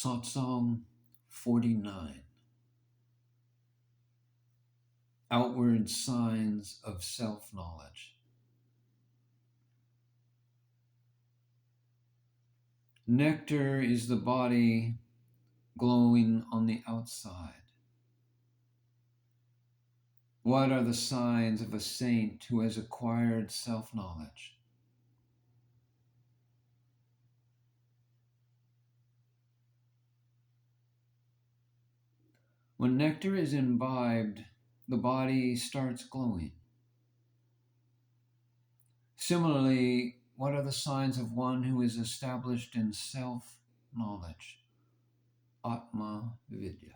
Satsang 49. Outward signs of self-knowledge. Nectar is the body glowing on the outside. What are the signs of a saint who has acquired self-knowledge? When nectar is imbibed, the body starts glowing. Similarly, what are the signs of one who is established in self-knowledge? Atma Vidya.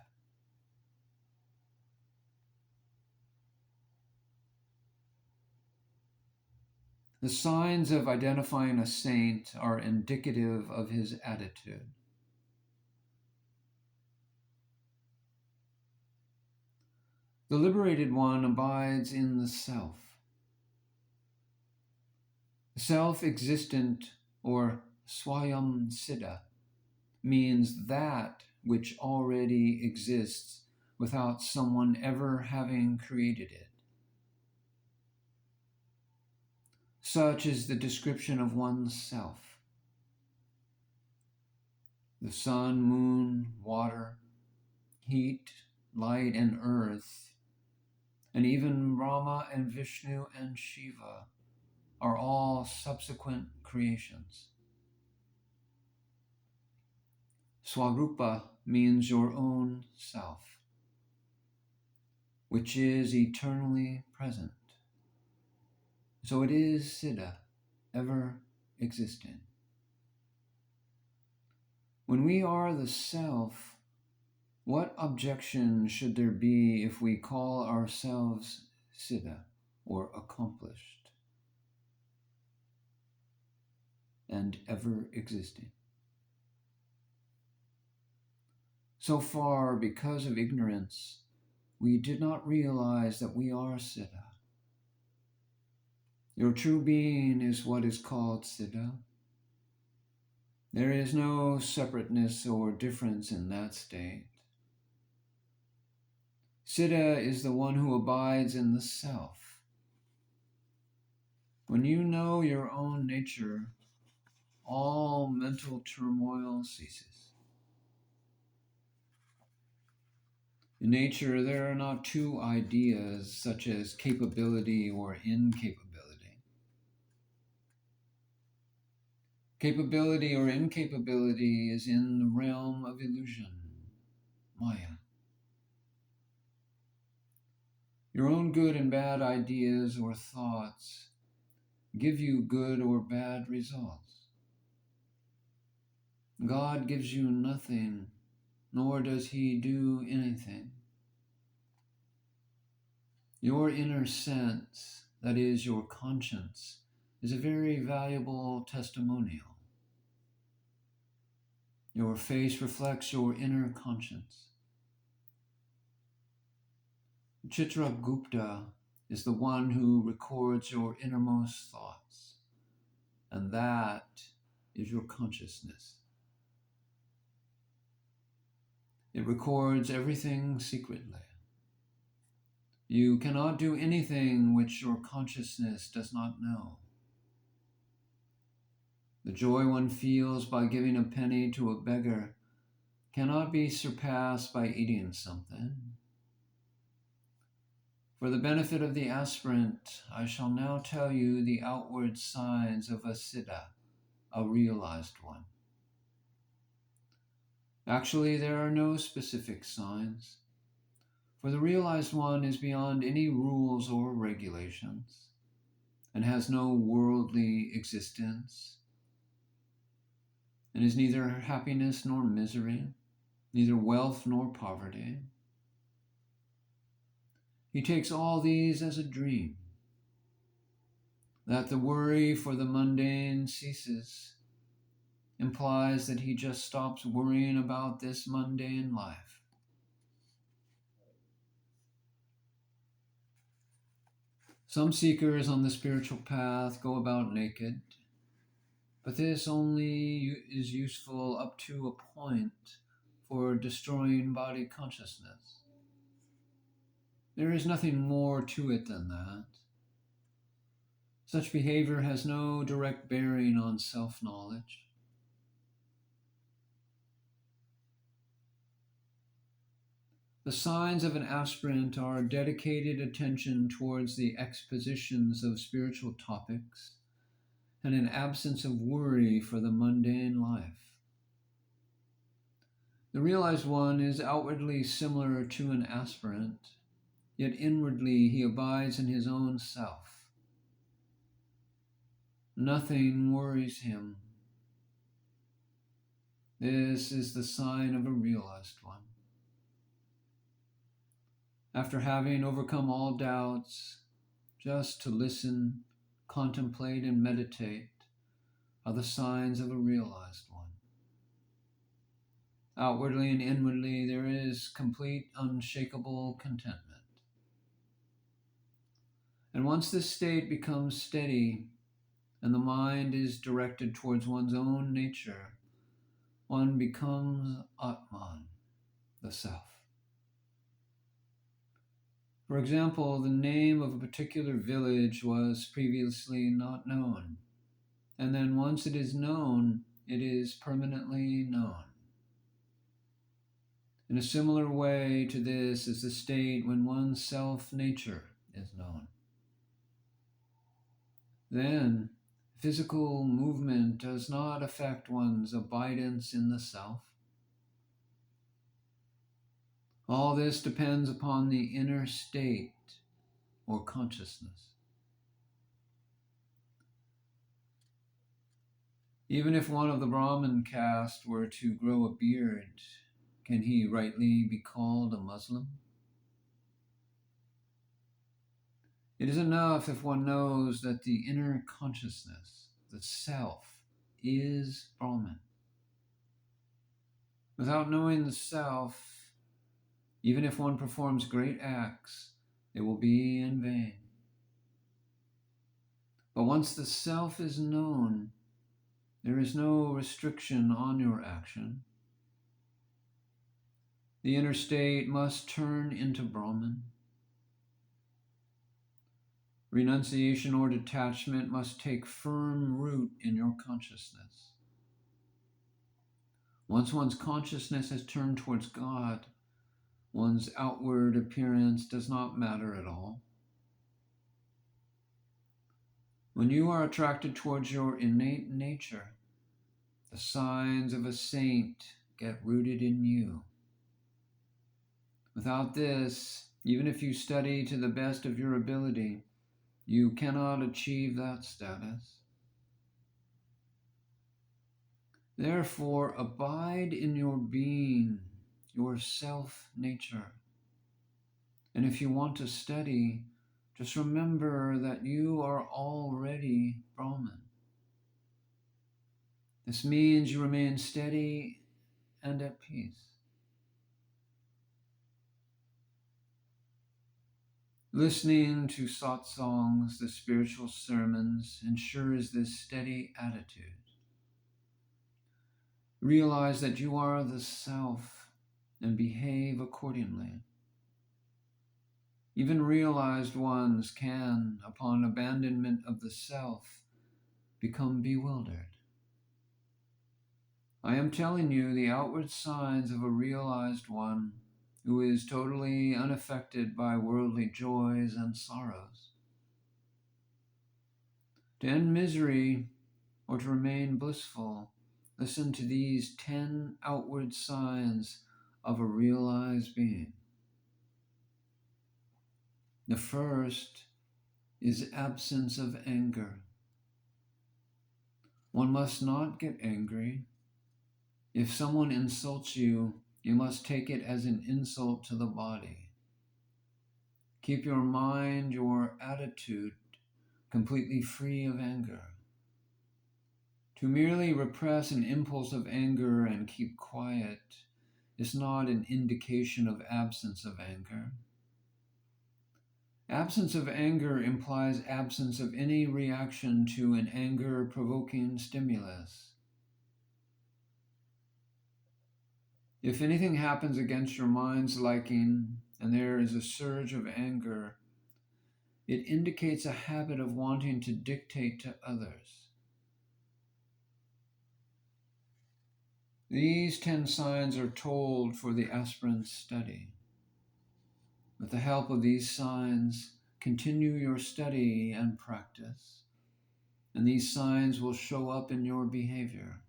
The signs of identifying a saint are indicative of his attitude. The liberated one abides in the self. Self-existent, or Swayam Siddha, means that which already exists without someone ever having created it. Such is the description of oneself. The sun, moon, water, heat, light, and earth, and even Brahma and Vishnu and Shiva are all subsequent creations. Swarupa means your own self, which is eternally present. So it is Siddha, ever existing. When we are the self, what objection should there be if we call ourselves Siddha, or accomplished, and ever existing? So far, because of ignorance, we did not realize that we are Siddha. Your true being is what is called Siddha. There is no separateness or difference in that state. Siddha is the one who abides in the self. When you know your own nature, all mental turmoil ceases. In nature, there are not two ideas such as capability or incapability. Capability or incapability is in the realm of illusion, Maya. Your own good and bad ideas or thoughts give you good or bad results. God gives you nothing, nor does he do anything. Your inner sense, that is your conscience, is a very valuable testimonial. Your face reflects your inner conscience. Chitragupta is the one who records your innermost thoughts, and that is your consciousness. It records everything secretly. You cannot do anything which your consciousness does not know. The joy one feels by giving a penny to a beggar cannot be surpassed by eating something. For the benefit of the aspirant, I shall now tell you the outward signs of a Siddha, a realized one. Actually, there are no specific signs, for the realized one is beyond any rules or regulations, and has no worldly existence, and is neither happiness nor misery, neither wealth nor poverty. He takes all these as a dream, that the worry for the mundane ceases implies that he just stops worrying about this mundane life. Some seekers on the spiritual path go about naked, but this only is useful up to a point for destroying body consciousness. There is nothing more to it than that. Such behavior has no direct bearing on self-knowledge. The signs of an aspirant are dedicated attention towards the expositions of spiritual topics and an absence of worry for the mundane life. The realized one is outwardly similar to an aspirant, yet inwardly he abides in his own self. Nothing worries him. This is the sign of a realized one. After having overcome all doubts, just to listen, contemplate, and meditate are the signs of a realized one. Outwardly and inwardly, there is complete, unshakable contentment. And once this state becomes steady and the mind is directed towards one's own nature, one becomes Atman, the self. For example, the name of a particular village was previously not known, and then once it is known, it is permanently known. In a similar way to this is the state when one's self-nature is known. Then, physical movement does not affect one's abidance in the self. All this depends upon the inner state or consciousness. Even if one of the Brahmin caste were to grow a beard, can he rightly be called a Muslim? It is enough if one knows that the inner consciousness, the self, is Brahman. Without knowing the self, even if one performs great acts, it will be in vain. But once the self is known, there is no restriction on your action. The inner state must turn into Brahman. Renunciation or detachment must take firm root in your consciousness. Once one's consciousness has turned towards God, one's outward appearance does not matter at all. When you are attracted towards your innate nature, the signs of a saint get rooted in you. Without this, even if you study to the best of your ability, you cannot achieve that status. Therefore, abide in your being, your self-nature. And if you want to study, just remember that you are already Brahman. This means you remain steady and at peace. Listening to Satsangs, the spiritual sermons, ensures this steady attitude. Realize that you are the self and behave accordingly. Even realized ones can, upon abandonment of the self, become bewildered. I am telling you the outward signs of a realized one who is totally unaffected by worldly joys and sorrows. To end misery or to remain blissful, listen to these 10 outward signs of a realized being. The first is absence of anger. One must not get angry. If someone insults you, you must take it as an insult to the body. Keep your mind, your attitude, completely free of anger. To merely repress an impulse of anger and keep quiet is not an indication of absence of anger. Absence of anger implies absence of any reaction to an anger-provoking stimulus. If anything happens against your mind's liking and there is a surge of anger, it indicates a habit of wanting to dictate to others. These 10 signs are told for the aspirant's study. With the help of these signs, continue your study and practice, and these signs will show up in your behavior.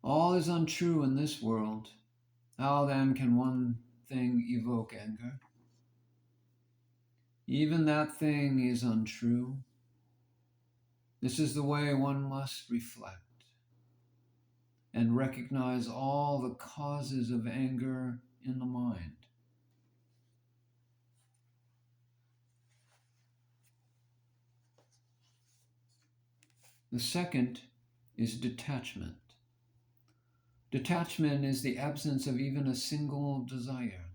All is untrue in this world. How then can one thing evoke anger? Even that thing is untrue. This is the way one must reflect and recognize all the causes of anger in the mind. The second is detachment. Detachment is the absence of even a single desire.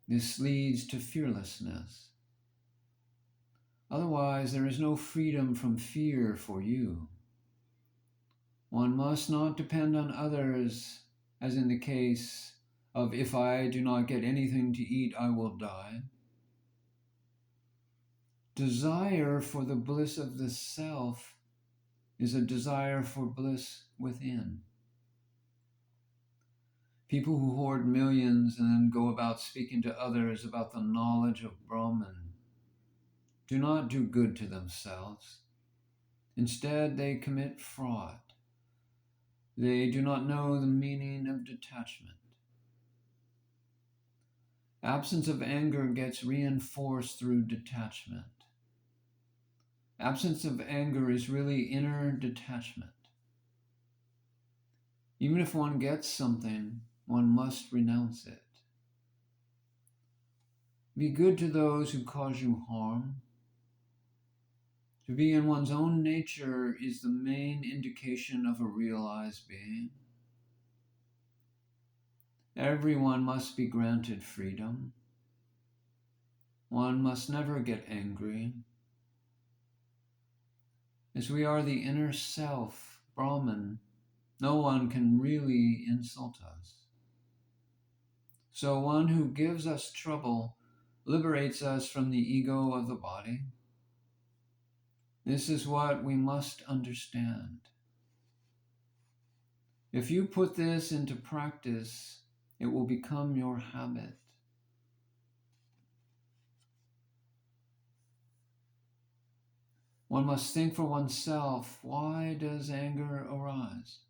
This leads to fearlessness. Otherwise, there is no freedom from fear for you. One must not depend on others, as in the case of if I do not get anything to eat, I will die. Desire for the bliss of the self is a desire for bliss within. People who hoard millions and then go about speaking to others about the knowledge of Brahman do not do good to themselves. Instead, they commit fraud. They do not know the meaning of detachment. Absence of anger gets reinforced through detachment. Absence of anger is really inner detachment. Even if one gets something, one must renounce it. Be good to those who cause you harm. To be in one's own nature is the main indication of a realized being. Everyone must be granted freedom. One must never get angry. As we are the inner self, Brahman, no one can really insult us. So one who gives us trouble liberates us from the ego of the body. This is what we must understand. If you put this into practice, it will become your habit. One must think for oneself, why does anger arise?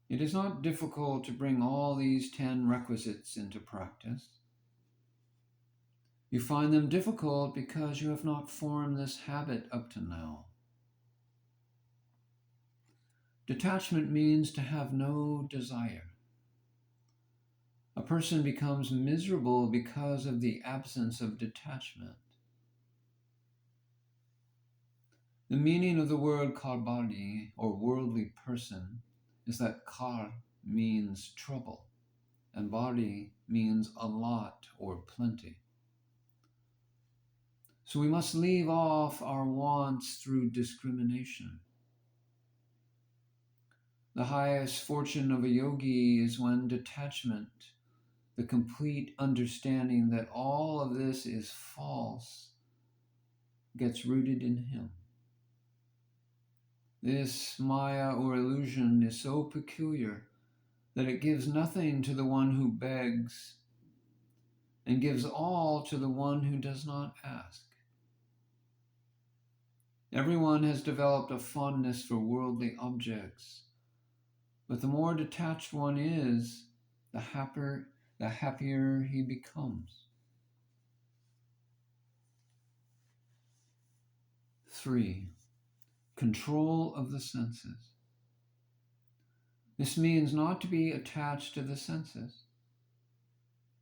It is not difficult to bring all these 10 requisites into practice. You find them difficult because you have not formed this habit up to now. Detachment means to have no desire. A person becomes miserable because of the absence of detachment. The meaning of the word karbadi, or worldly person, is that kar means trouble, and body means a lot or plenty. So we must leave off our wants through discrimination. The highest fortune of a yogi is when detachment, the complete understanding that all of this is false, gets rooted in him. This maya or illusion is so peculiar that it gives nothing to the one who begs and gives all to the one who does not ask. Everyone has developed a fondness for worldly objects, but the more detached one is, the happier he becomes. 3. Control of the senses. This means not to be attached to the senses.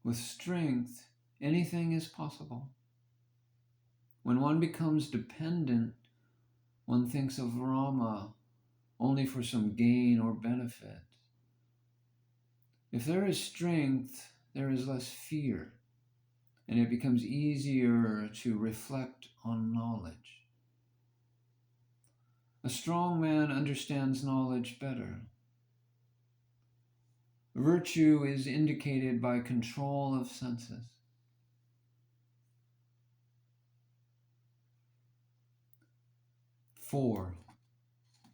With strength, anything is possible. When one becomes dependent, one thinks of Rama only for some gain or benefit. If there is strength, there is less fear, and it becomes easier to reflect on knowledge. A strong man understands knowledge better. Virtue is indicated by control of senses. Four,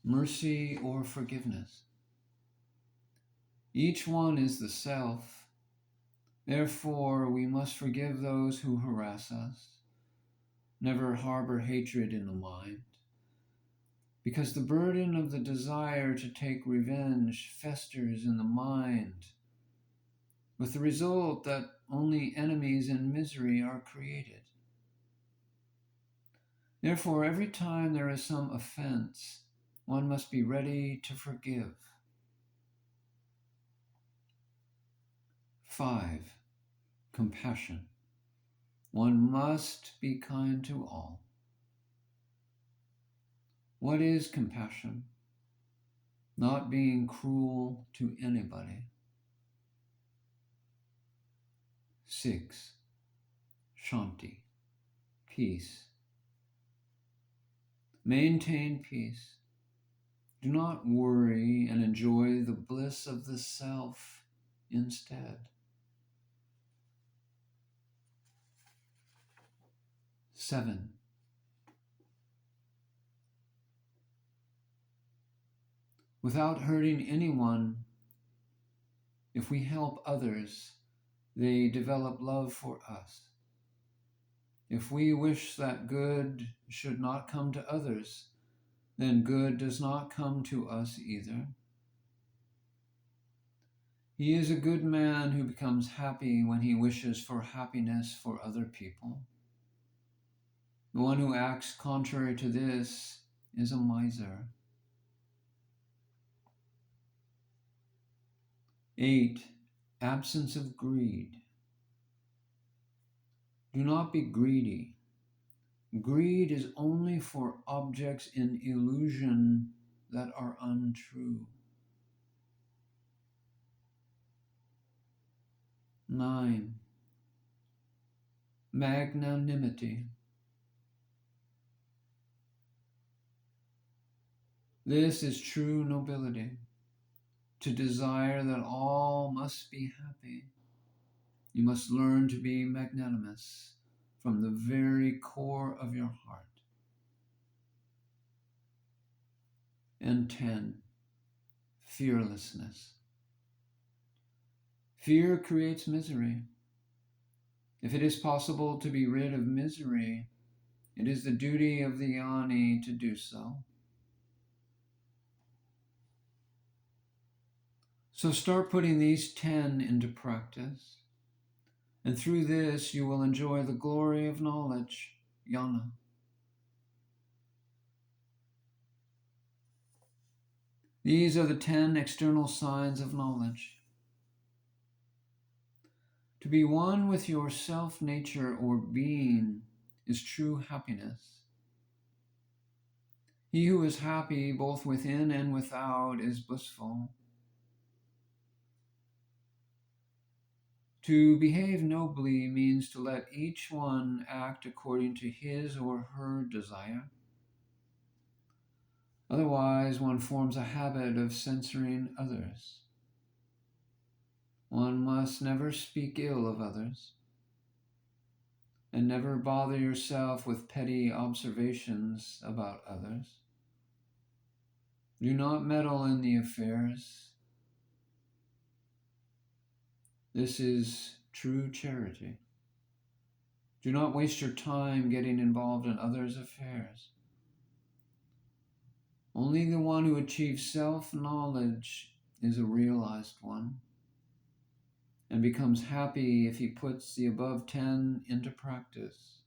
mercy or forgiveness. Each one is the self. Therefore, we must forgive those who harass us. Never harbor hatred in the mind, because the burden of the desire to take revenge festers in the mind, with the result that only enemies and misery are created. Therefore, every time there is some offense, one must be ready to forgive. 5, compassion. One must be kind to all. What is compassion? Not being cruel to anybody. 6, shanti, peace. Maintain peace. Do not worry and enjoy the bliss of the self instead. 7, without hurting anyone, if we help others, they develop love for us. If we wish that good should not come to others, then good does not come to us either. He is a good man who becomes happy when he wishes for happiness for other people. The one who acts contrary to this is a miser. 8, absence of greed. Do not be greedy. Greed is only for objects in illusion that are untrue. 9, magnanimity. This is true nobility, to desire that all must be happy. You must learn to be magnanimous from the very core of your heart. And 10, fearlessness. Fear creates misery. If it is possible to be rid of misery, it is the duty of the Jnani to do so. So start putting these 10 into practice, and through this you will enjoy the glory of knowledge, jnana. These are the 10 external signs of knowledge. To be one with your self-nature or being is true happiness. He who is happy both within and without is blissful. To behave nobly means to let each one act according to his or her desire. Otherwise, one forms a habit of censoring others. One must never speak ill of others, and never bother yourself with petty observations about others. Do not meddle in the affairs. This is true charity. Do not waste your time getting involved in others' affairs. Only the one who achieves self-knowledge is a realized one, and becomes happy if he puts the above 10 into practice.